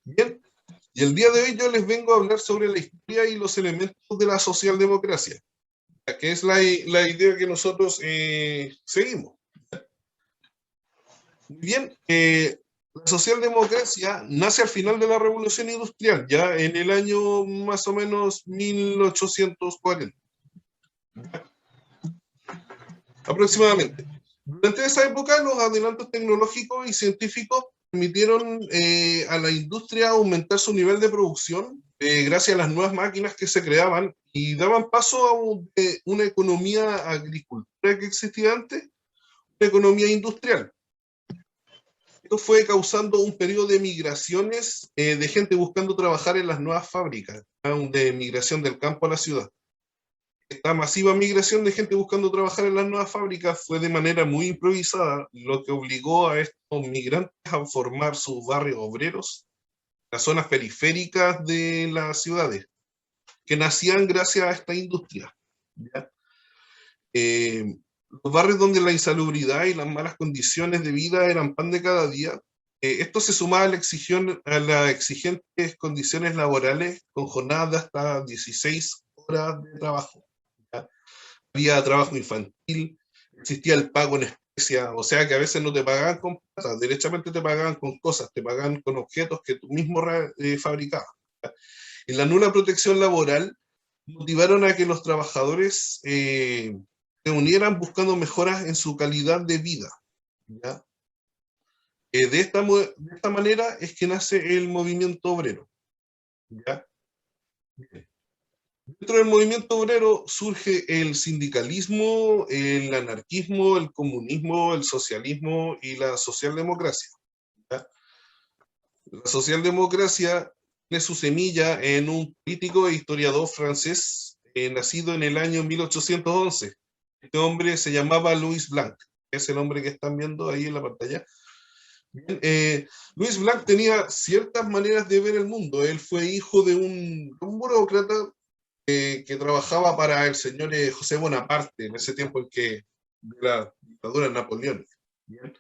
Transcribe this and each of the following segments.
Bien, y el día de hoy yo les vengo a hablar sobre la historia y los elementos de la socialdemocracia, que es la idea que nosotros seguimos. Bien, la socialdemocracia nace al final de la Revolución Industrial, ya en el año más o menos 1840, aproximadamente. Durante esa época, los adelantos tecnológicos y científicos permitieron a la industria aumentar su nivel de producción gracias a las nuevas máquinas que se creaban y daban paso a una economía agricultura que existía antes, una economía industrial. Esto fue causando un periodo de migraciones de gente buscando trabajar en las nuevas fábricas, de migración del campo a la ciudad. Esta masiva migración de gente buscando trabajar en las nuevas fábricas fue de manera muy improvisada, lo que obligó a estos migrantes a formar sus barrios obreros, las zonas periféricas de las ciudades, que nacían gracias a esta industria. ¿Ya? Los barrios donde la insalubridad y las malas condiciones de vida eran pan de cada día. Esto se sumaba a las exigentes condiciones laborales con jornadas de hasta 16 horas de trabajo. ¿Ya? Había trabajo infantil, existía el pago en especie, o sea que a veces no te pagaban con plata, derechamente te pagaban con cosas, te pagaban con objetos que tú mismo fabricabas. En la nula protección laboral motivaron a que los trabajadores se unieran buscando mejoras en su calidad de vida. ¿Ya? De esta manera es que nace el movimiento obrero. ¿Ya? Dentro del movimiento obrero surge el sindicalismo, el anarquismo, el comunismo, el socialismo y la socialdemocracia. ¿Ya? La socialdemocracia tiene su semilla en un político e historiador francés nacido en el año 1811. Este hombre se llamaba Louis Blanc, que es el hombre que están viendo ahí en la pantalla. Bien, Louis Blanc tenía ciertas maneras de ver el mundo. Él fue hijo de un burócrata que trabajaba para el señor José Bonaparte, en ese tiempo en que de la dictadura napoleónica. ¿Bien?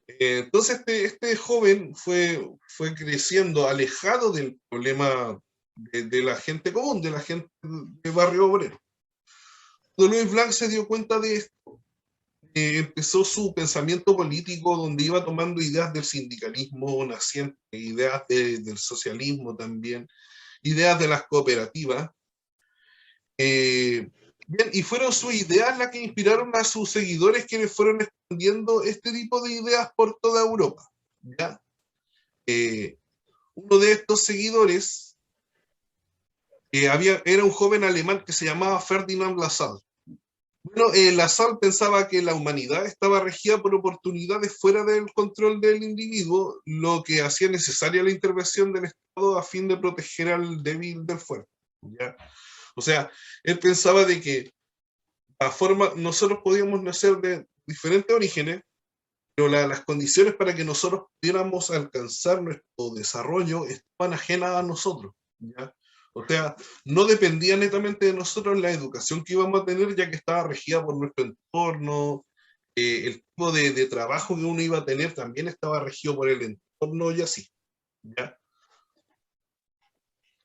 Entonces este joven fue creciendo alejado del problema de la gente común, de la gente de barrio obrero. Cuando Louis Blanc se dio cuenta de esto, empezó su pensamiento político donde iba tomando ideas del sindicalismo naciente, ideas del socialismo también, ideas de las cooperativas. Bien, y fueron sus ideas las que inspiraron a sus seguidores, quienes fueron expandiendo este tipo de ideas por toda Europa. ¿Ya? Uno de estos seguidores era un joven alemán que se llamaba Ferdinand Lassalle. Bueno, Lassalle pensaba que la humanidad estaba regida por oportunidades fuera del control del individuo, lo que hacía necesaria la intervención del Estado a fin de proteger al débil del fuerte. ¿Ya? O sea, él pensaba de que nosotros podíamos nacer de diferentes orígenes, pero las condiciones para que nosotros pudiéramos alcanzar nuestro desarrollo estaban ajenas a nosotros, ¿ya? O sea, no dependía netamente de nosotros la educación que íbamos a tener, ya que estaba regida por nuestro entorno, el tipo de trabajo que uno iba a tener también estaba regido por el entorno y así, ¿ya?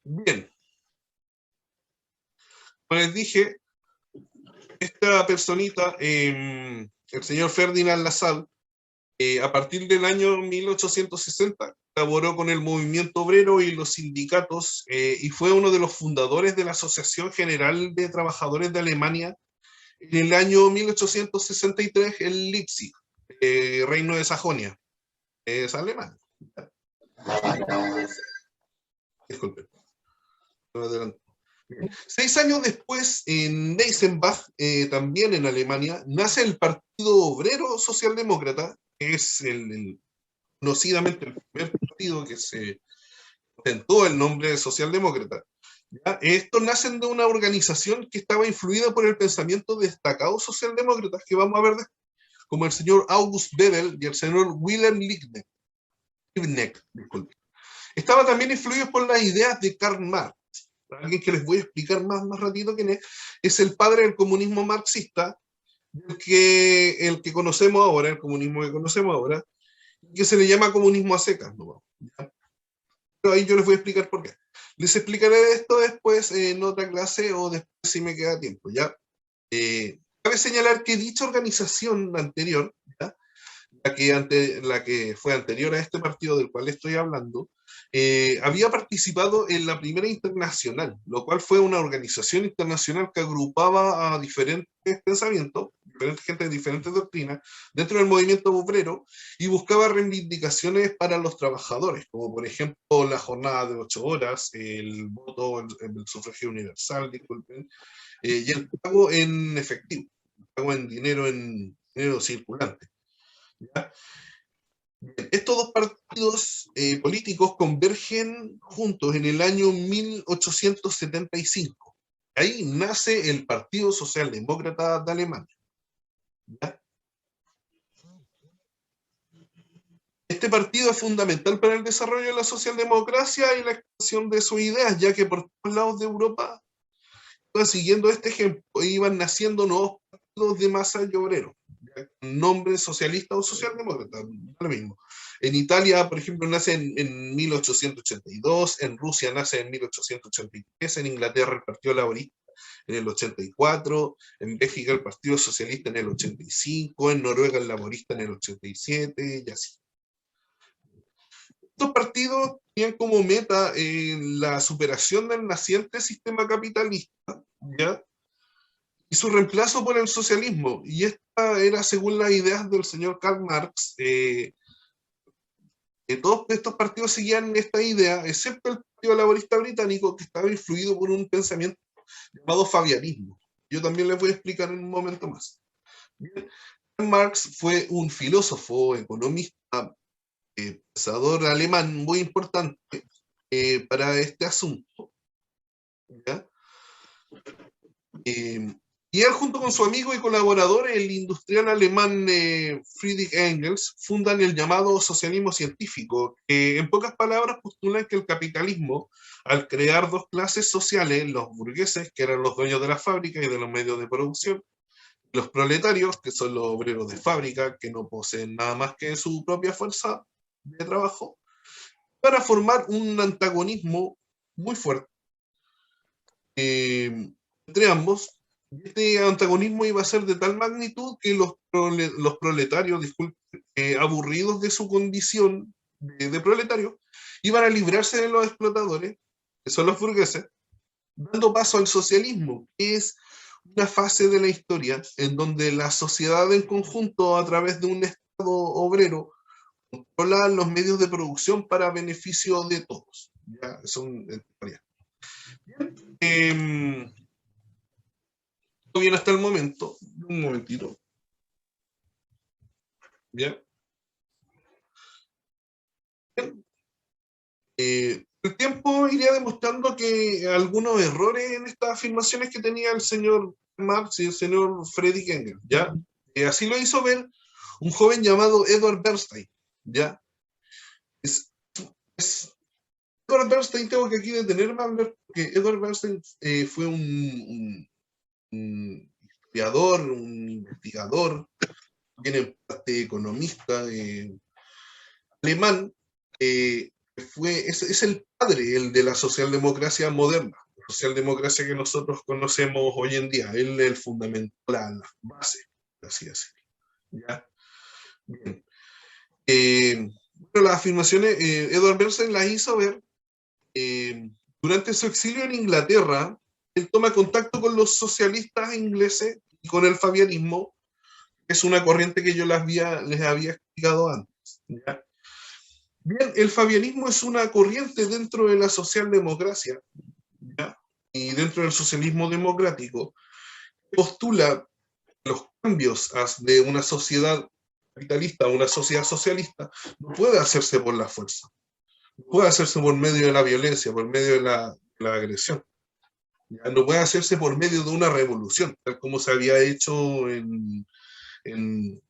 Bien, como les dije, esta personita, el señor Ferdinand Lassalle, a partir del año 1860 colaboró con el movimiento obrero y los sindicatos y fue uno de los fundadores de la Asociación General de Trabajadores de Alemania en el año 1863 en Leipzig, Reino de Sajonia. Es alemán. Disculpen. 6 años después, en Eisenbach, también en Alemania, nace el Partido Obrero Socialdemócrata, que es conocidamente el primer partido que se ostentó el nombre de socialdemócrata. ¿Ya? Estos nacen de una organización que estaba influida por el pensamiento de destacados socialdemócratas que vamos a ver después, como el señor August Bebel y el señor Wilhelm Liebknecht. Estaba también influidos por las ideas de Karl Marx, alguien que les voy a explicar más ratito quién es el padre del comunismo marxista, el que conocemos ahora, el comunismo que conocemos ahora, que se le llama comunismo a secas, ¿no? ¿Ya? pero ahí yo les voy a explicar por qué. Les explicaré esto después en otra clase o después si me queda tiempo, ¿ya? Cabe señalar que dicha organización anterior, ¿ya? La que fue anterior a este partido del cual estoy hablando, había participado en la primera internacional, lo cual fue una organización internacional que agrupaba a diferentes pensamientos, diferentes gente de diferentes doctrinas, dentro del movimiento obrero, y buscaba reivindicaciones para los trabajadores, como por ejemplo la jornada de 8 horas, el voto, el sufragio universal, disculpen, y el pago en efectivo, el pago en dinero circulante. ¿Ya? Estos dos partidos políticos convergen juntos en el año 1875. Ahí nace el Partido Socialdemócrata de Alemania. ¿Ya? Este partido es fundamental para el desarrollo de la socialdemocracia y la expansión de sus ideas, ya que por todos lados de Europa, siguiendo este ejemplo, iban naciendo nuevos partidos de masa y obreros, nombre socialista o socialdemócrata, lo mismo. En Italia, por ejemplo, nace en 1882, en Rusia nace en 1883, en Inglaterra el Partido Laborista en el 84, en Bélgica el Partido Socialista en el 85, en Noruega el Laborista en el 87, y así. Estos partidos tenían como meta la superación del naciente sistema capitalista, ¿ya? Y su reemplazo por el socialismo. Y esta era, según las ideas del señor Karl Marx, que todos estos partidos seguían esta idea, excepto el Partido Laborista Británico, que estaba influido por un pensamiento llamado fabianismo. Yo también les voy a explicar en un momento más. Bien, Karl Marx fue un filósofo, economista, pensador alemán muy importante para este asunto. ¿Ya? Y él, junto con su amigo y colaborador, el industrial alemán Friedrich Engels, fundan el llamado socialismo científico, que en pocas palabras postulan que el capitalismo, al crear dos clases sociales, los burgueses, que eran los dueños de la fábrica y de los medios de producción, y los proletarios, que son los obreros de fábrica, que no poseen nada más que su propia fuerza de trabajo, para formar un antagonismo muy fuerte entre ambos. Este antagonismo iba a ser de tal magnitud que los proletarios, disculpen, aburridos de su condición de proletarios, iban a librarse de los explotadores, que son los burgueses, dando paso al socialismo, que es una fase de la historia en donde la sociedad en conjunto, a través de un Estado obrero, controla los medios de producción para beneficio de todos. Ya, son historias. Bien, bien hasta el momento. Un momentito. Bien. Bien. El tiempo iría demostrando que algunos errores en estas afirmaciones que tenía el señor Marx y el señor Friedrich Engels, ¿ya? Así lo hizo ver un joven llamado Edward Bernstein, ¿ya? Es, Edward Bernstein, tengo que aquí detenerme a hablar, porque Edward Bernstein fue un historiador, un investigador, también en parte economista alemán, es el padre, el de la socialdemocracia moderna, la socialdemocracia que nosotros conocemos hoy en día. Él fundamentó las bases, así decirlo. ¿Ya? Bien. Bueno, las afirmaciones, Edward Bernstein las hizo ver durante su exilio en Inglaterra. Él toma contacto con los socialistas ingleses y con el fabianismo, que es una corriente que yo les había explicado antes. ¿Ya? Bien, el fabianismo es una corriente dentro de la socialdemocracia, ¿ya? Y dentro del socialismo democrático, postula los cambios de una sociedad capitalista a una sociedad socialista, no puede hacerse por la fuerza, no puede hacerse por medio de la violencia, por medio de la agresión. ¿Ya? No puede hacerse por medio de una revolución, tal como se había hecho en, en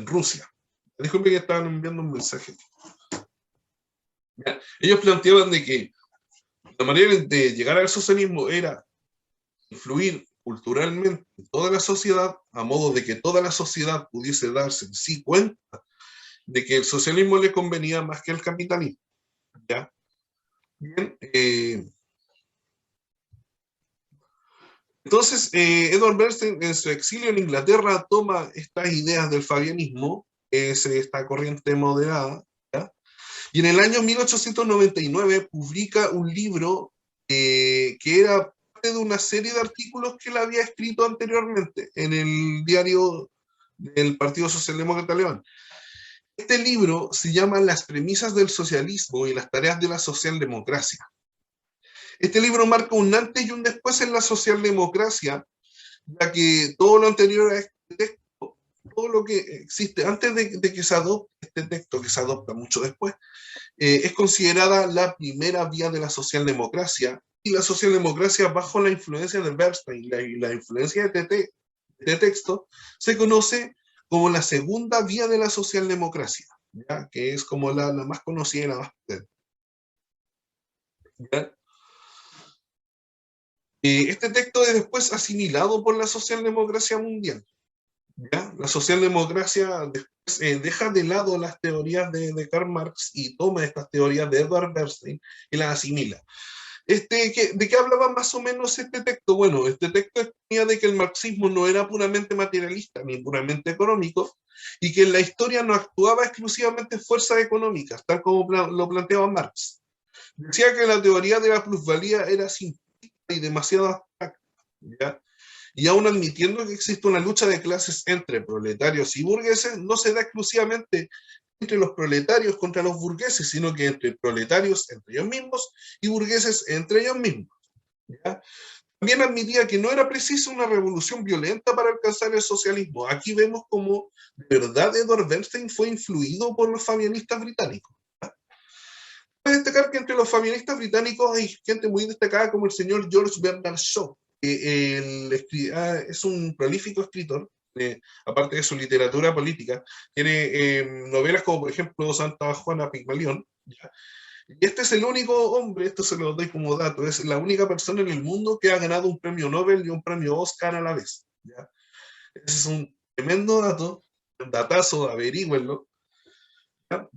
Rusia. Disculpe que estaban enviando un mensaje. ¿Ya? Ellos planteaban de que la manera de llegar al socialismo era influir culturalmente en toda la sociedad, a modo de que toda la sociedad pudiese darse en sí cuenta de que el socialismo le convenía más que el capitalismo. ¿ya? Bien, entonces, Edward Bernstein en su exilio en Inglaterra toma estas ideas del fabianismo, que es esta corriente moderada, ¿ya? Y en el año 1899 publica un libro que era parte de una serie de artículos que él había escrito anteriormente en el diario del Partido Socialdemócrata Alemán. Este libro se llama Las premisas del socialismo y las tareas de la socialdemocracia. Este libro marca un antes y un después en la socialdemocracia, ya que todo lo anterior a este texto, todo lo que existe antes de que se adopte este texto, que se adopta mucho después, es considerada la primera vía de la socialdemocracia, y la socialdemocracia bajo la influencia de Bernstein y la influencia de texto se conoce como la segunda vía de la socialdemocracia, ¿ya? Que es como la más conocida y la más potente. ¿Ya? Este texto es después asimilado por la socialdemocracia mundial. ¿Ya? La socialdemocracia después deja de lado las teorías de Karl Marx y toma estas teorías de Edward Bernstein y las asimila. ¿De qué hablaba más o menos este texto? Bueno, este texto exponía de que el marxismo no era puramente materialista ni puramente económico y que en la historia no actuaba exclusivamente fuerzas económicas, tal como lo planteaba Marx. Decía que la teoría de la plusvalía era simplista y demasiado abstracta, ¿ya? Y aún admitiendo que existe una lucha de clases entre proletarios y burgueses, no se da exclusivamente entre los proletarios contra los burgueses, sino que entre proletarios entre ellos mismos y burgueses entre ellos mismos. ¿Ya? También admitía que no era preciso una revolución violenta para alcanzar el socialismo. Aquí vemos cómo de verdad Edward Bernstein fue influido por los fabianistas británicos. Cabe destacar que entre los fabianistas británicos hay gente muy destacada como el señor George Bernard Shaw, es un prolífico escritor, aparte de su literatura política, tiene novelas como por ejemplo Santa Juana Pigmalión, ¿ya? Y este es el único hombre, esto se lo doy como dato, es la única persona en el mundo que ha ganado un premio Nobel y un premio Oscar a la vez, ¿ya? Ese es un tremendo dato, un datazo, averígüenlo, ¿ya?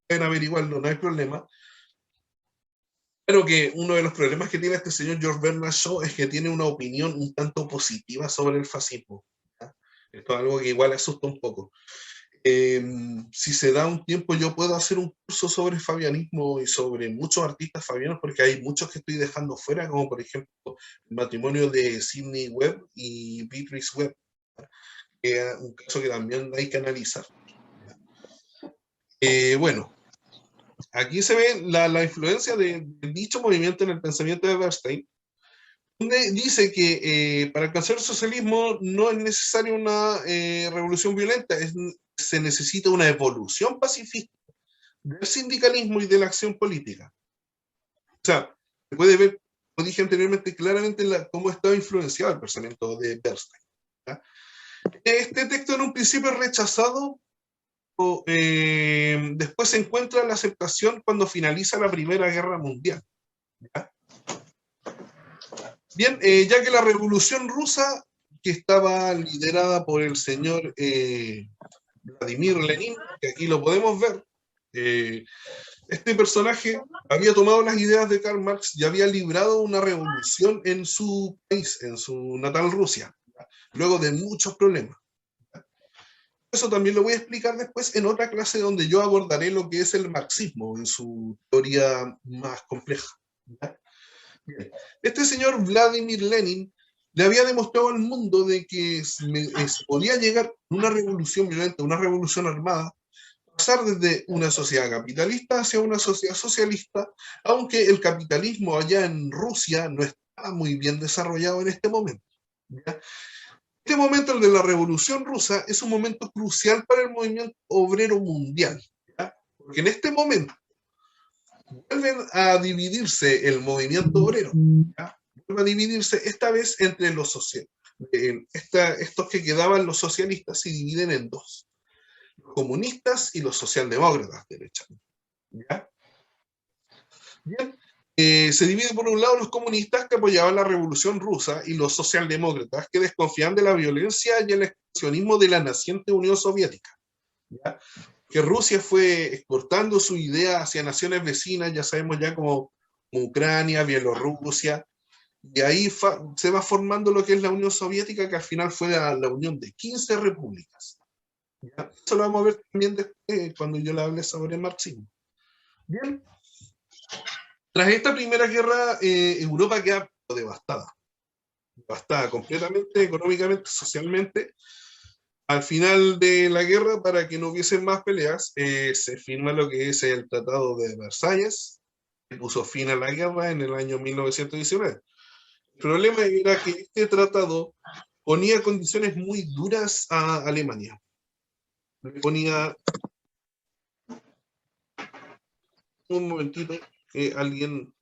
Pueden averiguarlo, no hay problema. Claro que uno de los problemas que tiene este señor George Bernard Shaw es que tiene una opinión un tanto positiva sobre el fascismo, ¿ya? Esto es algo que igual asusta un poco. Si se da un tiempo, yo puedo hacer un curso sobre fabianismo y sobre muchos artistas fabianos, porque hay muchos que estoy dejando fuera, como por ejemplo el matrimonio de Sidney Webb y Beatrice Webb, que es un caso que también hay que analizar. Bueno, aquí se ve la influencia de dicho movimiento en el pensamiento de Bernstein, donde dice que para alcanzar el socialismo no es necesaria una revolución violenta, se necesita una evolución pacífica del sindicalismo y de la acción política. O sea, se puede ver, como dije anteriormente, claramente cómo estaba influenciado el pensamiento de Bernstein, ¿ya? Este texto en un principio es rechazado, después se encuentra la aceptación cuando finaliza la Primera Guerra Mundial, ¿ya? Bien, ya que la Revolución Rusa, que estaba liderada por el señor Vladimir Lenin, que aquí lo podemos ver, este personaje había tomado las ideas de Karl Marx y había librado una revolución en su país, en su natal Rusia, ¿ya? Luego de muchos problemas. ¿Ya? Eso también lo voy a explicar después en otra clase donde yo abordaré lo que es el marxismo en su teoría más compleja, ¿ya? Este señor Vladimir Lenin le había demostrado al mundo de que se podía llegar a una revolución violenta, una revolución armada, pasar desde una sociedad capitalista hacia una sociedad socialista, aunque el capitalismo allá en Rusia no estaba muy bien desarrollado en este momento, ¿ya? Este momento, el de la Revolución Rusa, es un momento crucial para el movimiento obrero mundial, ¿ya? Porque en este momento vuelven a dividirse el movimiento obrero, ¿ya? Vuelve a dividirse esta vez entre los socialistas. Estos que quedaban los socialistas se dividen en dos: los comunistas y los socialdemócratas, derechamente, ¿ya? Bien. Se divide por un lado los comunistas que apoyaban la revolución rusa y los socialdemócratas que desconfían de la violencia y el expansionismo de la naciente Unión Soviética, ¿ya? que Rusia fue exportando su idea hacia naciones vecinas, ya sabemos ya como Ucrania, Bielorrusia, y ahí se va formando lo que es la Unión Soviética, que al final fue la unión de 15 repúblicas. ¿Ya? Eso lo vamos a ver también después, cuando yo le hable sobre el marxismo. Bien. Tras esta primera guerra, Europa queda devastada completamente, económicamente, socialmente. Al final de la guerra, para que no hubiesen más peleas, se firma lo que es el Tratado de Versalles, que puso fin a la guerra en el año 1919. El problema era que este tratado ponía condiciones muy duras a Alemania. Le ponía... Un momentito, que alguien...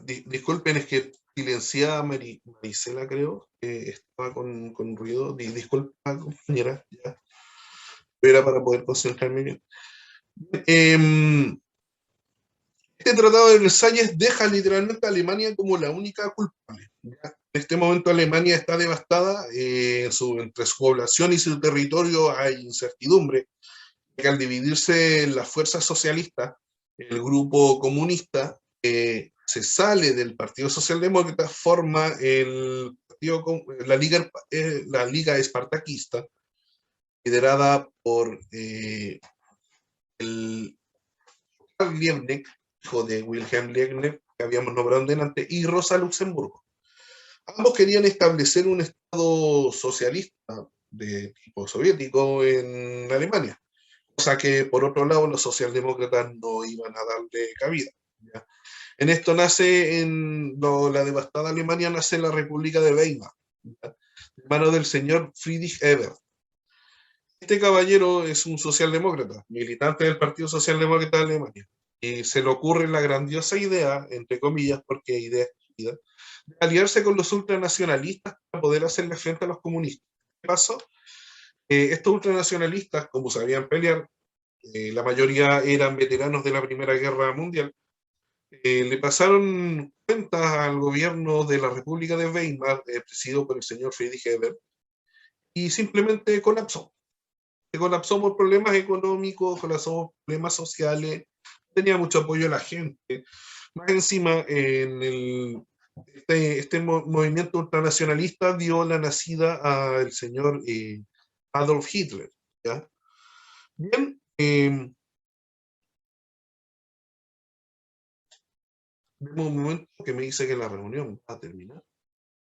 Disculpen, es que silenciada Marisela, creo, que estaba con ruido. Disculpa, compañera, ya. Era para poder concentrarme bien. Este tratado de Versalles deja literalmente a Alemania como la única culpable. ¿Ya? En este momento Alemania está devastada, entre su población y su territorio hay incertidumbre, que al dividirse las fuerzas socialistas, el grupo comunista se sale del Partido Socialdemócrata, forma la Liga Espartaquista, liderada por el Liebknecht, hijo de Wilhelm Liebknecht, que habíamos nombrado delante, y Rosa Luxemburgo. Ambos querían establecer un Estado socialista de tipo soviético en Alemania, cosa que por otro lado los socialdemócratas no iban a darle cabida. ¿Ya? En esto nace, la devastada Alemania, nace la República de Weimar, ¿ya? De mano del señor Friedrich Ebert. Este caballero es un socialdemócrata, militante del Partido Socialdemócrata de Alemania, y se le ocurre la grandiosa idea, entre comillas, porque idea estúpida, de aliarse con los ultranacionalistas para poder hacerle frente a los comunistas. ¿Qué pasó? Estos ultranacionalistas, como sabían pelear, la mayoría eran veteranos de la Primera Guerra Mundial, le pasaron cuentas al gobierno de la República de Weimar, presidido por el señor Friedrich Ebert, y simplemente colapsó. Se colapsó por problemas económicos, colapsó por problemas sociales, tenía mucho apoyo de la gente. Más encima, este movimiento ultranacionalista dio la nacida al señor Adolf Hitler. ¿Ya? Bien, vemos un momento que me dice que la reunión va a terminar.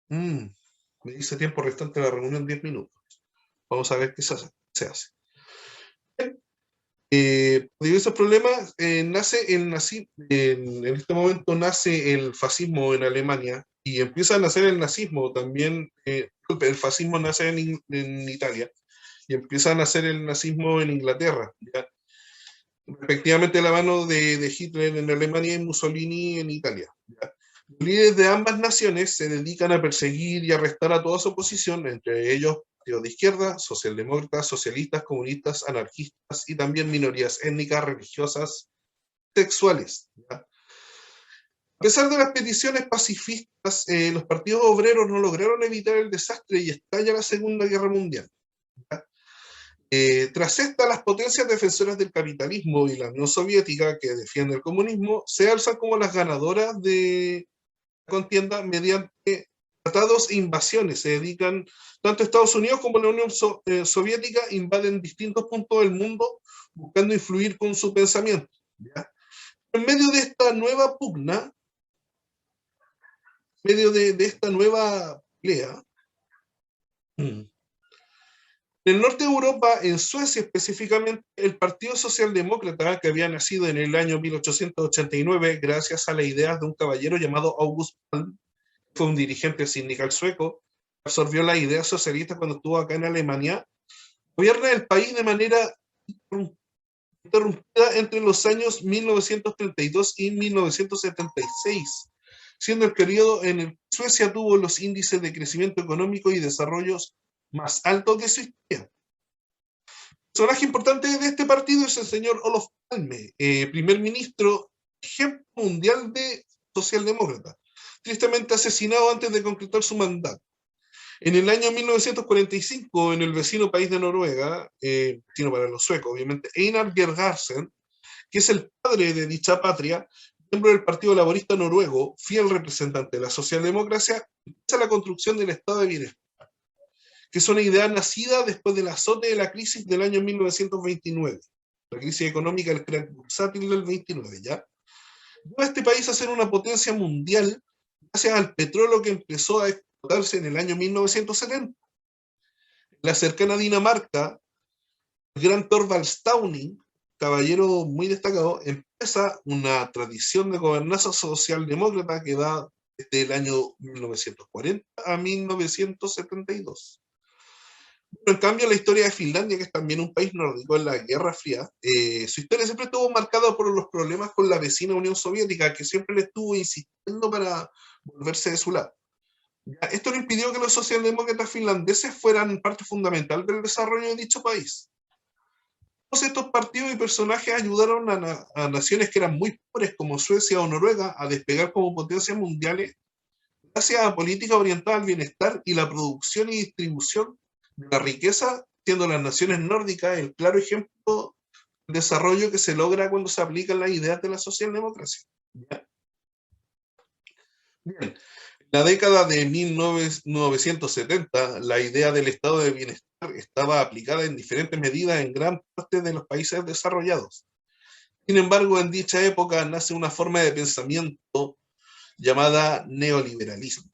Me dice tiempo restante de la reunión 10 minutos. Vamos a ver qué se hace. Por diversos problemas, nace en este momento nace el fascismo en Alemania y empieza a nacer el nazismo también. El fascismo nace en Italia y empieza a nacer el nazismo en Inglaterra. ¿Ya? Respectivamente la mano de Hitler en Alemania y Mussolini en Italia. ¿Ya? Los líderes de ambas naciones se dedican a perseguir y arrestar a toda su oposición, entre ellos partidos de izquierda, socialdemócratas, socialistas, comunistas, anarquistas y también minorías étnicas, religiosas, sexuales. ¿Ya? A pesar de las peticiones pacifistas, los partidos obreros no lograron evitar el desastre y estalla la Segunda Guerra Mundial. ¿Ya? Tras esta, las potencias defensoras del capitalismo y la Unión Soviética, que defiende el comunismo, se alzan como las ganadoras de la contienda mediante tratados e invasiones. Se dedican, tanto Estados Unidos como la Unión Soviética invaden distintos puntos del mundo buscando influir con su pensamiento. ¿Ya? En medio de esta nueva pugna, en medio de esta nueva pelea, en el norte de Europa, en Suecia específicamente, el Partido Socialdemócrata, que había nacido en el año 1889 gracias a las ideas de un caballero llamado August Palm, fue un dirigente sindical sueco, absorbió las ideas socialistas cuando estuvo acá en Alemania, gobierna el país de manera interrumpida entre los años 1932 y 1976, siendo el periodo en el que Suecia tuvo los índices de crecimiento económico y desarrollo más altos de su historia. El personaje importante de este partido es el señor Olof Palme, primer ministro, ejemplo mundial de socialdemócrata, tristemente asesinado antes de concretar su mandato. En el año 1945, en el vecino país de Noruega, vecino para los suecos, obviamente, Einar Gerhardsen, que es el padre de dicha patria, miembro del Partido Laborista Noruego, fiel representante de la socialdemocracia, empieza la construcción del Estado de Bienestar, que es una idea nacida después del azote de la crisis del año 1929, la crisis económica del crack bursátil del 29, ¿ya? Lleva a este país a ser una potencia mundial gracias al petróleo que empezó a explotarse en el año 1970. La cercana Dinamarca, el gran Thorvald Stauning, caballero muy destacado, empieza una tradición de gobernanza socialdemócrata que va desde el año 1940 a 1972. Bueno, en cambio, la historia de Finlandia, que es también un país nórdico en la Guerra Fría, su historia siempre estuvo marcada por los problemas con la vecina Unión Soviética, que siempre le estuvo insistiendo para volverse de su lado. Ya, esto no impidió que los socialdemócratas finlandeses fueran parte fundamental del desarrollo de dicho país. Todos estos partidos y personajes ayudaron a naciones que eran muy pobres, como Suecia o Noruega, a despegar como potencias mundiales gracias a políticas orientadas al bienestar y la producción y distribución de la riqueza, siendo las naciones nórdicas el claro ejemplo del desarrollo que se logra cuando se aplican las ideas de la socialdemocracia. ¿Ya? Bien, la década de 1970, la idea del estado de bienestar estaba aplicada en diferentes medidas en gran parte de los países desarrollados. Sin embargo, en dicha época nace una forma de pensamiento llamada neoliberalismo.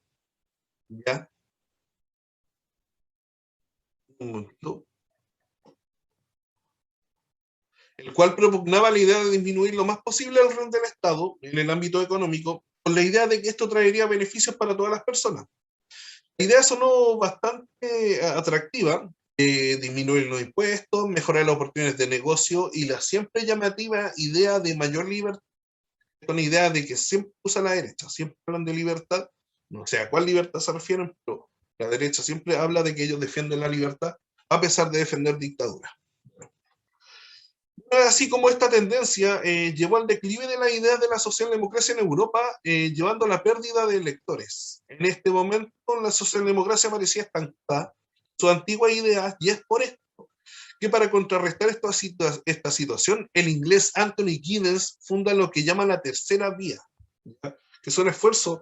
¿Ya? Un momentito. El cual propugnaba la idea de disminuir lo más posible el rol del Estado en el ámbito económico, con la idea de que esto traería beneficios para todas las personas. La idea sonó bastante atractiva, disminuir los impuestos, mejorar las oportunidades de negocio y la siempre llamativa idea de mayor libertad. Es una idea de que siempre usa la derecha, siempre hablan de libertad, no sé a cuál libertad se refieren, pero la derecha siempre habla de que ellos defienden la libertad a pesar de defender dictadura. Así como esta tendencia llevó al declive de las ideas de la socialdemocracia en Europa, llevando a la pérdida de electores. En este momento, la socialdemocracia parecía estancada sus antiguas ideas, y es por esto que para contrarrestar esta situación, el inglés Anthony Giddens funda lo que llama la tercera vía, ¿ya? Que son esfuerzos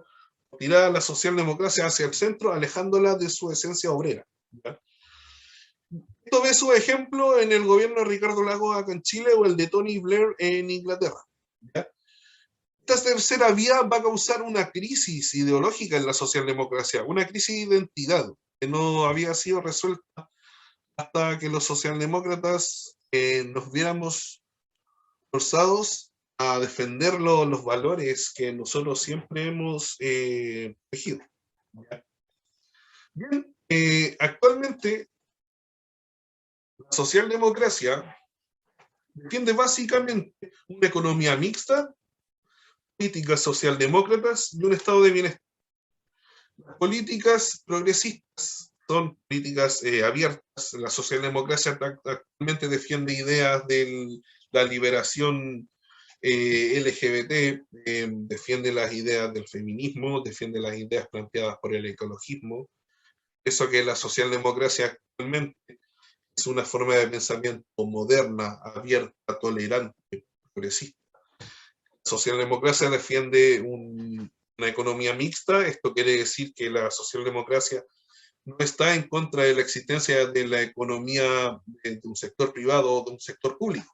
por tirar a la socialdemocracia hacia el centro, alejándola de su esencia obrera. ¿Ya? Esto ve su ejemplo en el gobierno de Ricardo Lagos acá en Chile o el de Tony Blair en Inglaterra. ¿Ya? Esta tercera vía va a causar una crisis ideológica en la socialdemocracia, una crisis de identidad que no había sido resuelta hasta que los socialdemócratas nos viéramos forzados a defender los valores que nosotros siempre hemos elegido. ¿Ya? Bien, actualmente la socialdemocracia defiende básicamente una economía mixta, políticas socialdemócratas y un estado de bienestar. Las políticas progresistas son políticas abiertas. La socialdemocracia actualmente defiende ideas de la liberación LGBT, defiende las ideas del feminismo, defiende las ideas planteadas por el ecologismo. Eso que la socialdemocracia actualmente es una forma de pensamiento moderna, abierta, tolerante, progresista. La socialdemocracia defiende una economía mixta. Esto quiere decir que la socialdemocracia no está en contra de la existencia de la economía de un sector privado o de un sector público.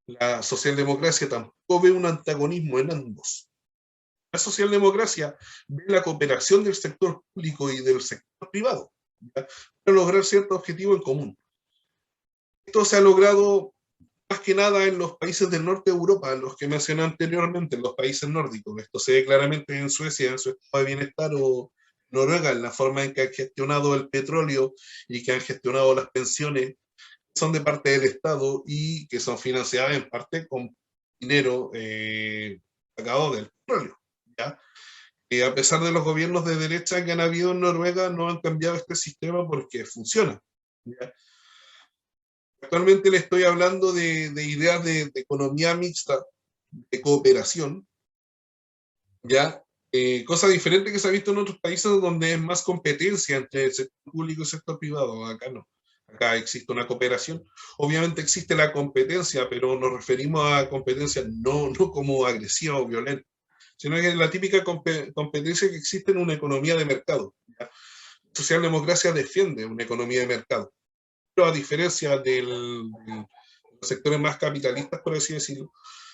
La socialdemocracia tampoco ve un antagonismo en ambos. La socialdemocracia ve la cooperación del sector público y del sector privado, ¿ya? Para lograr ciertos objetivos en común. Esto se ha logrado más que nada en los países del norte de Europa, los que mencioné anteriormente, en los países nórdicos. Esto se ve claramente en Suecia, en su estado de bienestar, o Noruega, en la forma en que han gestionado el petróleo y que han gestionado las pensiones, que son de parte del Estado y que son financiadas en parte con dinero sacado del petróleo. ¿Ya? A pesar de los gobiernos de derecha que han habido en Noruega, no han cambiado este sistema porque funciona. ¿Ya? Actualmente le estoy hablando de ideas de economía mixta, de cooperación, ¿ya? cosa diferente que se ha visto en otros países donde es más competencia entre el sector público y el sector privado. Acá no. Acá existe una cooperación. Obviamente existe la competencia, pero nos referimos a competencia no como agresiva o violenta, sino que es la típica competencia que existe en una economía de mercado. ¿Ya? La socialdemocracia defiende una economía de mercado, pero a diferencia de los sectores más capitalistas, por así decirlo,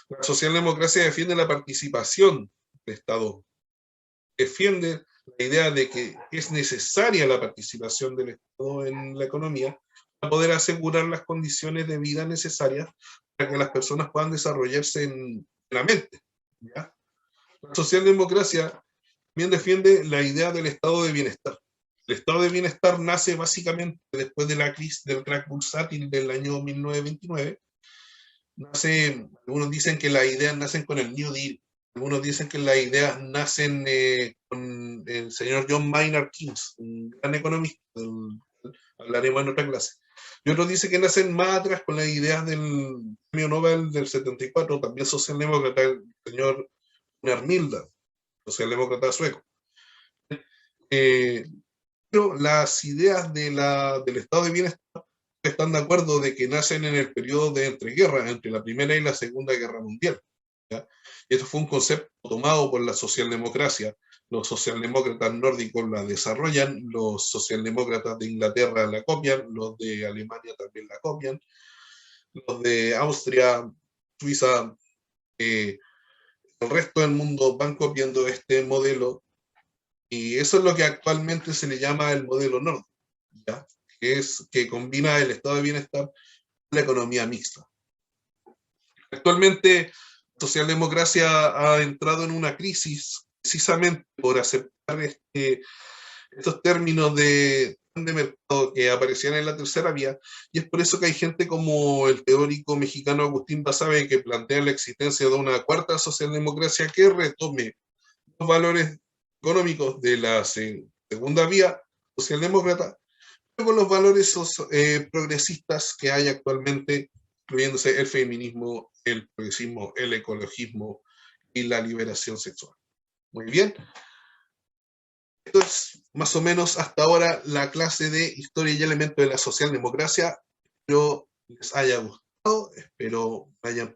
la socialdemocracia defiende la participación del Estado, defiende la idea de que es necesaria la participación del Estado en la economía para poder asegurar las condiciones de vida necesarias para que las personas puedan desarrollarse en la mente. ¿Ya? La socialdemocracia también defiende la idea del estado de bienestar. El estado de bienestar nace básicamente después de la crisis del crack bursátil del año 1929. Algunos dicen que las ideas nacen con el New Deal, algunos dicen que las ideas nacen con el señor John Maynard Keynes, un gran economista, hablaremos en otra clase. Y otros dicen que nacen más atrás con las ideas del premio Nobel del 74, también socialdemócrata, el señor Gunnar Myrdal, socialdemócrata sueco. Pero las ideas del estado de bienestar están de acuerdo de que nacen en el periodo de entreguerras, entre la Primera y la Segunda Guerra Mundial. ¿Ya? Y esto fue un concepto tomado por la socialdemocracia. Los socialdemócratas nórdicos la desarrollan, los socialdemócratas de Inglaterra la copian, los de Alemania también la copian, los de Austria, Suiza, el resto del mundo van copiando este modelo, y eso es lo que actualmente se le llama el modelo nórdico, ¿ya? Que combina el estado de bienestar con la economía mixta. Actualmente, la socialdemocracia ha entrado en una crisis precisamente por aceptar estos términos de mercado que aparecían en la tercera vía, y es por eso que hay gente como el teórico mexicano Agustín Basabe que plantea la existencia de una cuarta socialdemocracia que retome los valores económicos de la segunda vía socialdemócrata con los valores progresistas que hay actualmente, incluyéndose el feminismo, el progresismo, el ecologismo y la liberación sexual. Muy bien. Esto es más o menos hasta ahora la clase de historia y elementos de la socialdemocracia. Espero les haya gustado, espero hayan